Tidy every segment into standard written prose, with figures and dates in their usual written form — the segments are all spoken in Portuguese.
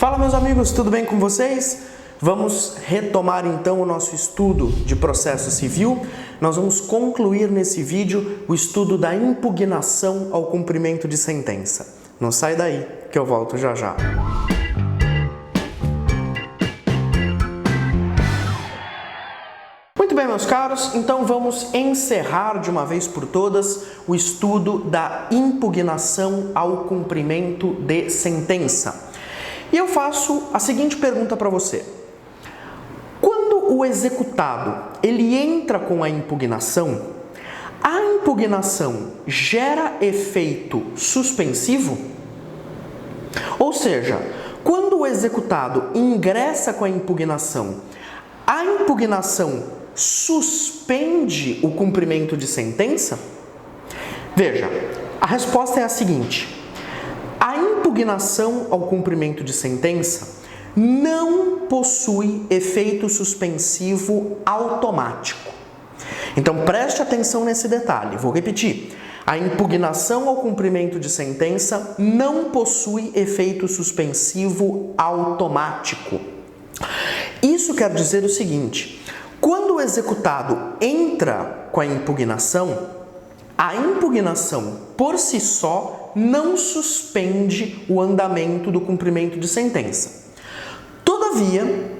Fala, meus amigos, tudo bem com vocês? Vamos retomar então o nosso estudo de processo civil. Nós vamos concluir nesse vídeo o estudo da impugnação ao cumprimento de sentença. Não sai daí que eu volto já já. Muito bem, meus caros, então vamos encerrar de uma vez por todas o estudo da impugnação ao cumprimento de sentença. E eu faço a seguinte pergunta para você. Quando o executado ele entra com a impugnação gera efeito suspensivo? Ou seja, quando o executado ingressa com a impugnação suspende o cumprimento de sentença? Veja, a resposta é a seguinte: a impugnação ao cumprimento de sentença não possui efeito suspensivo automático. Então preste atenção nesse detalhe, vou repetir. A impugnação ao cumprimento de sentença não possui efeito suspensivo automático. Isso quer dizer o seguinte: quando o executado entra com a impugnação por si só não suspende o andamento do cumprimento de sentença. Todavia,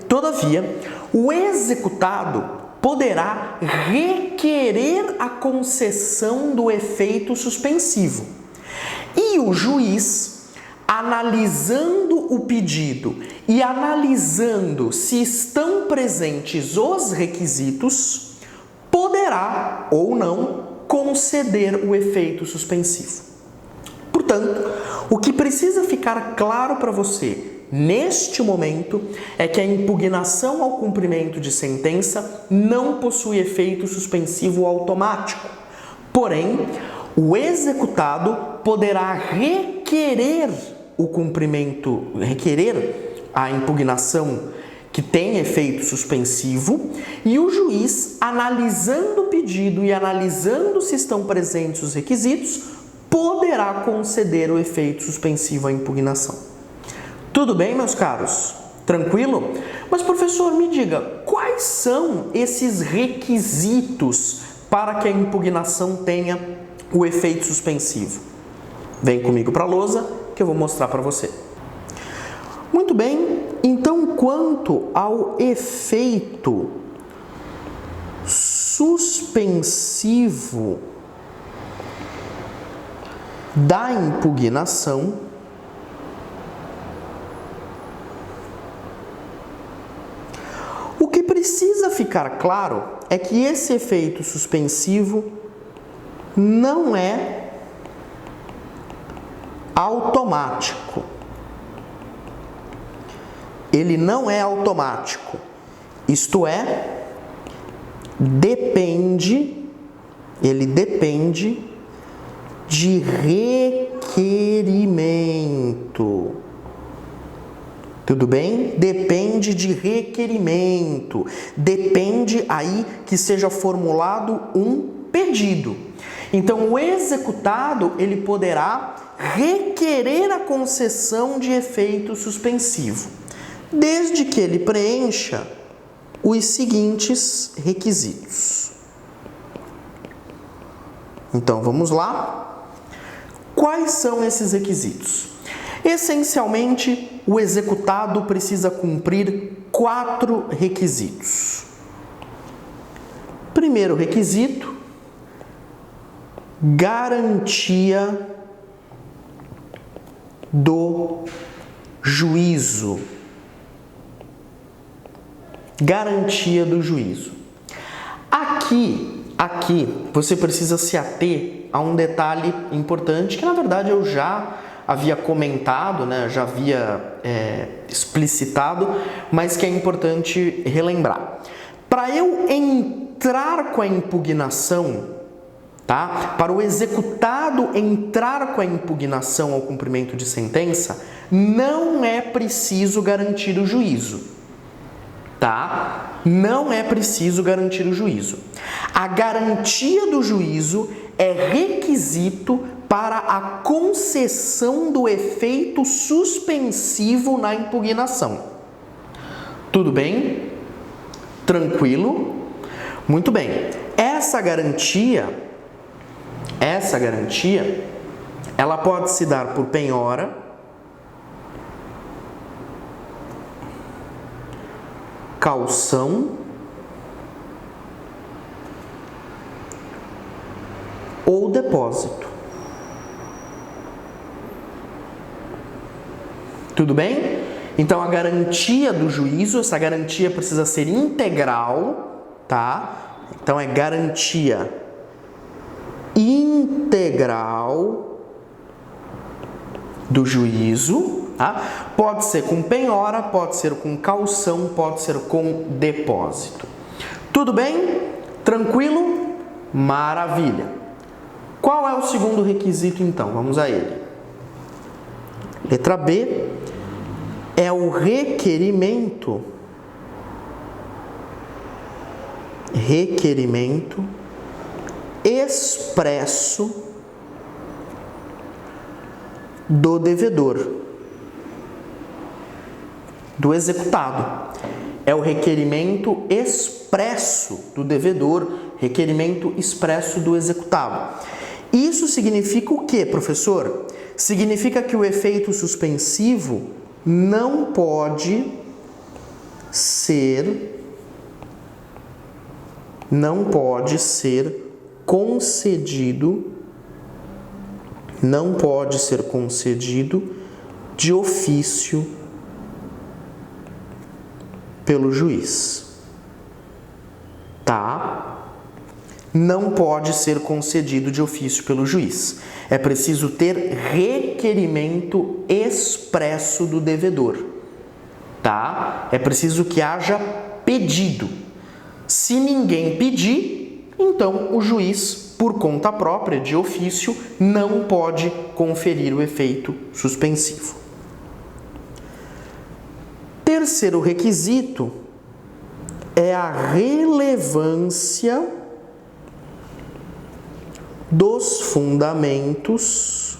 o executado poderá requerer a concessão do efeito suspensivo. E o juiz, analisando o pedido e analisando se estão presentes os requisitos, poderá ou não conceder o efeito suspensivo. Portanto, o que precisa ficar claro para você neste momento é que a impugnação ao cumprimento de sentença não possui efeito suspensivo automático. Porém, o executado poderá requerer a impugnação que tem efeito suspensivo, e o juiz, analisando o pedido e analisando se estão presentes os requisitos, poderá conceder o efeito suspensivo à impugnação. Tudo bem, meus caros? Tranquilo? Mas, professor, me diga, quais são esses requisitos para que a impugnação tenha o efeito suspensivo? Vem comigo para a lousa que eu vou mostrar para você. Muito bem, então quanto ao efeito suspensivo da impugnação, o que precisa ficar claro é que esse efeito suspensivo não é automático. Ele não é automático, isto é, ele depende de requerimento. Tudo bem? Depende de requerimento. Depende aí que seja formulado um pedido. Então, o executado, ele poderá requerer a concessão de efeito suspensivo, desde que ele preencha os seguintes requisitos. Então, vamos lá. Quais são esses requisitos? Essencialmente, o executado precisa cumprir 4 requisitos. Primeiro requisito: garantia do juízo. Garantia do juízo. Aqui você precisa se ater a um detalhe importante que, na verdade, eu já havia comentado, já havia explicitado, mas que é importante relembrar. Para eu entrar com a impugnação, para o executado entrar com a impugnação ao cumprimento de sentença, não é preciso garantir o juízo. Não é preciso garantir o juízo. A garantia do juízo é requisito para a concessão do efeito suspensivo na impugnação. Tudo bem? Tranquilo? Muito bem. Essa garantia, ela pode se dar por penhora, caução ou depósito. Tudo bem? Então, a garantia do juízo, essa garantia precisa ser integral, tá? Então, é garantia integral do juízo, tá? Pode ser com penhora, pode ser com caução, pode ser com depósito. Tudo bem? Tranquilo? Maravilha. Qual é o segundo requisito, então? Vamos a ele. Letra B é o requerimento expresso do devedor, do executado. É o requerimento expresso do devedor, requerimento expresso do executado. Isso significa o quê, professor? Significa que o efeito suspensivo não pode ser concedido de ofício pelo juiz. Tá? Não pode ser concedido de ofício pelo juiz. É preciso ter requerimento expresso do devedor. Tá? É preciso que haja pedido. Se ninguém pedir, então o juiz, por conta própria, de ofício, não pode conferir o efeito suspensivo. Terceiro requisito é a relevância dos fundamentos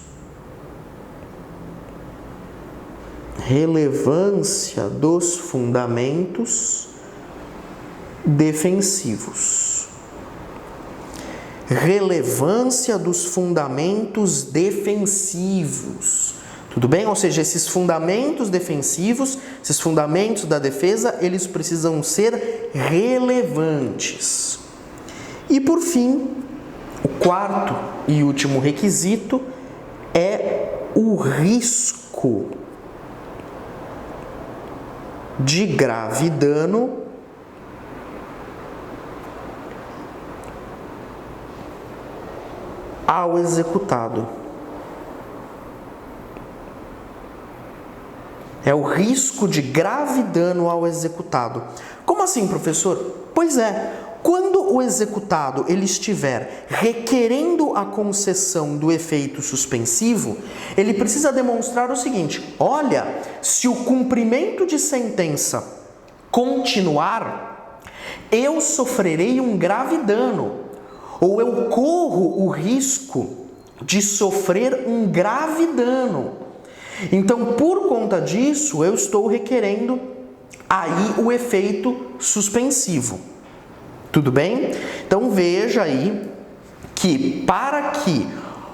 defensivos. Relevância dos fundamentos defensivos. Tudo bem? Ou seja, esses fundamentos defensivos, esses fundamentos da defesa, eles precisam ser relevantes. E por fim, o quarto e último requisito é o risco de grave dano ao executado. É o risco de grave dano ao executado. Como assim, professor? Pois é, quando o executado ele estiver requerendo a concessão do efeito suspensivo, ele precisa demonstrar o seguinte: olha, se o cumprimento de sentença continuar, eu sofrerei um grave dano, ou eu corro o risco de sofrer um grave dano. Então, por conta disso, eu estou requerendo aí o efeito suspensivo. Tudo bem? Então, veja aí que para que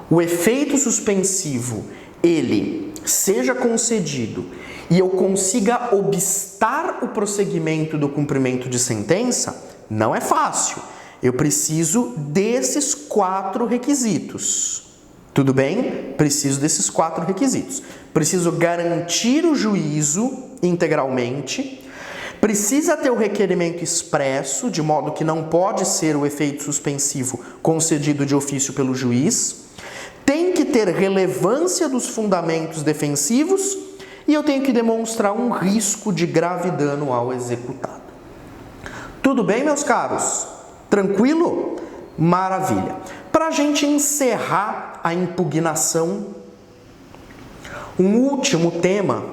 o efeito suspensivo ele seja concedido e eu consiga obstar o prosseguimento do cumprimento de sentença, não é fácil. Eu preciso desses 4 requisitos. Tudo bem? Preciso desses 4 requisitos. Preciso garantir o juízo integralmente. Precisa ter o requerimento expresso, de modo que não pode ser o efeito suspensivo concedido de ofício pelo juiz. Tem que ter relevância dos fundamentos defensivos e eu tenho que demonstrar um risco de grave dano ao executado. Tudo bem, meus caros? Tranquilo? Maravilha. Para a gente encerrar a impugnação, um último tema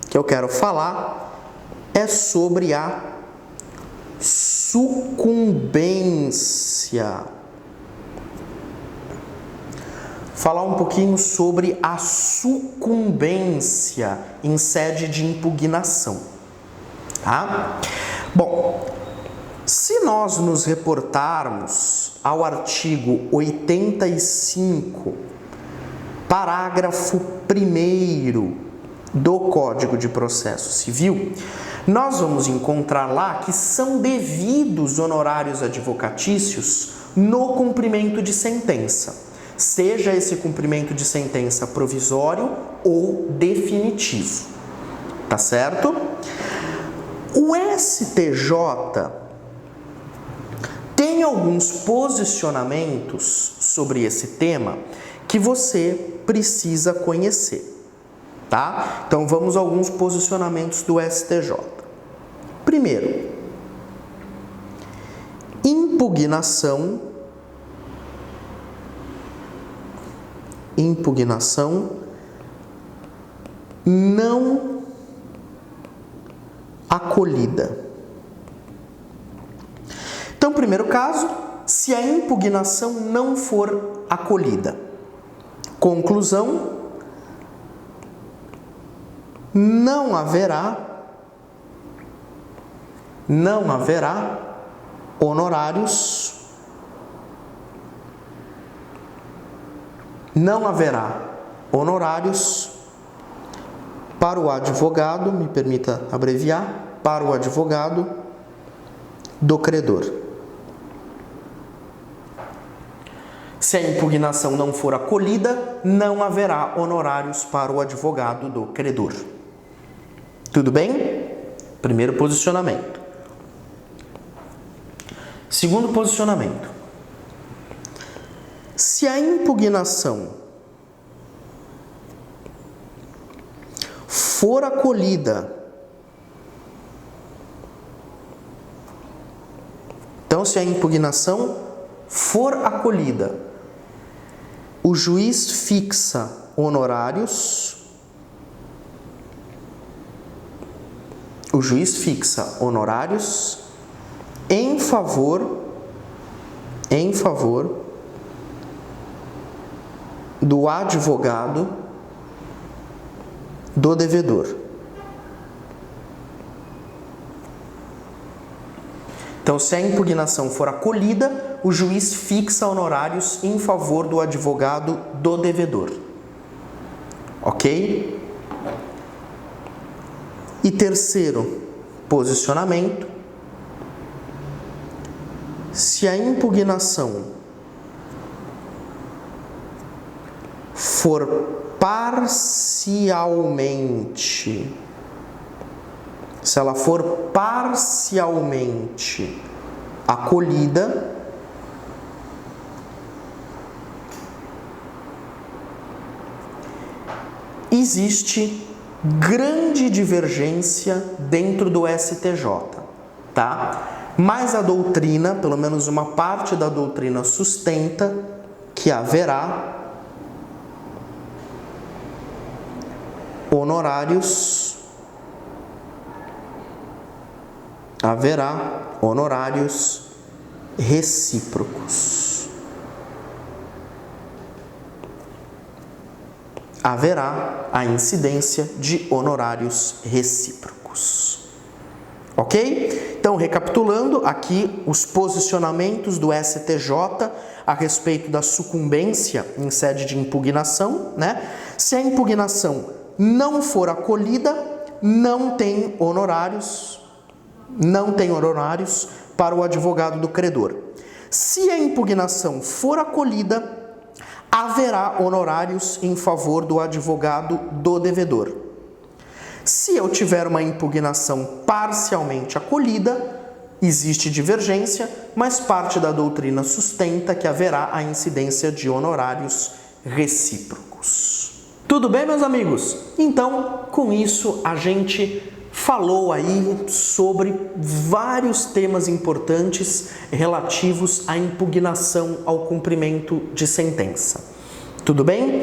que eu quero falar é sobre a sucumbência. falar um pouquinho sobre a sucumbência em sede de impugnação, tá? Bom, se nós nos reportarmos ao artigo 85, parágrafo 1º do Código de Processo Civil, nós vamos encontrar lá que são devidos honorários advocatícios no cumprimento de sentença, seja esse cumprimento de sentença provisório ou definitivo, tá certo? O STJ tem alguns posicionamentos sobre esse tema que você precisa conhecer, tá? Então vamos a alguns posicionamentos do STJ. Primeiro, impugnação não acolhida. Então, primeiro caso, se a impugnação não for acolhida. Conclusão: não haverá honorários, para o advogado, me permita abreviar, para o advogado do credor. Se a impugnação não for acolhida, não haverá honorários para o advogado do credor. Tudo bem? Primeiro posicionamento. Segundo posicionamento. Se a impugnação for acolhida, então se a impugnação for acolhida, o juiz fixa honorários, em favor do advogado do devedor. Então, se a impugnação for acolhida, o juiz fixa honorários em favor do advogado do devedor. Ok? E terceiro posicionamento: se a impugnação for parcialmente acolhida, existe grande divergência dentro do STJ, tá? Mas a doutrina, pelo menos uma parte da doutrina, sustenta que haverá honorários recíprocos. Haverá a incidência de honorários recíprocos. Ok? Então, recapitulando aqui os posicionamentos do STJ a respeito da sucumbência em sede de impugnação, né? Se a impugnação não for acolhida, não tem honorários para o advogado do credor. Se a impugnação for acolhida, haverá honorários em favor do advogado do devedor. Se eu tiver uma impugnação parcialmente acolhida, existe divergência, mas parte da doutrina sustenta que haverá a incidência de honorários recíprocos. Tudo bem, meus amigos? Então, com isso, a gente falou aí sobre vários temas importantes relativos à impugnação ao cumprimento de sentença. Tudo bem?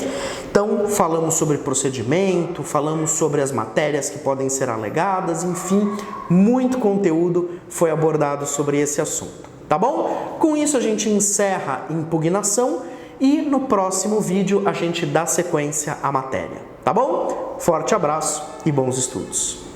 Então, falamos sobre procedimento, falamos sobre as matérias que podem ser alegadas, enfim, muito conteúdo foi abordado sobre esse assunto, tá bom? Com isso, a gente encerra a impugnação e no próximo vídeo a gente dá sequência à matéria, tá bom? Forte abraço e bons estudos!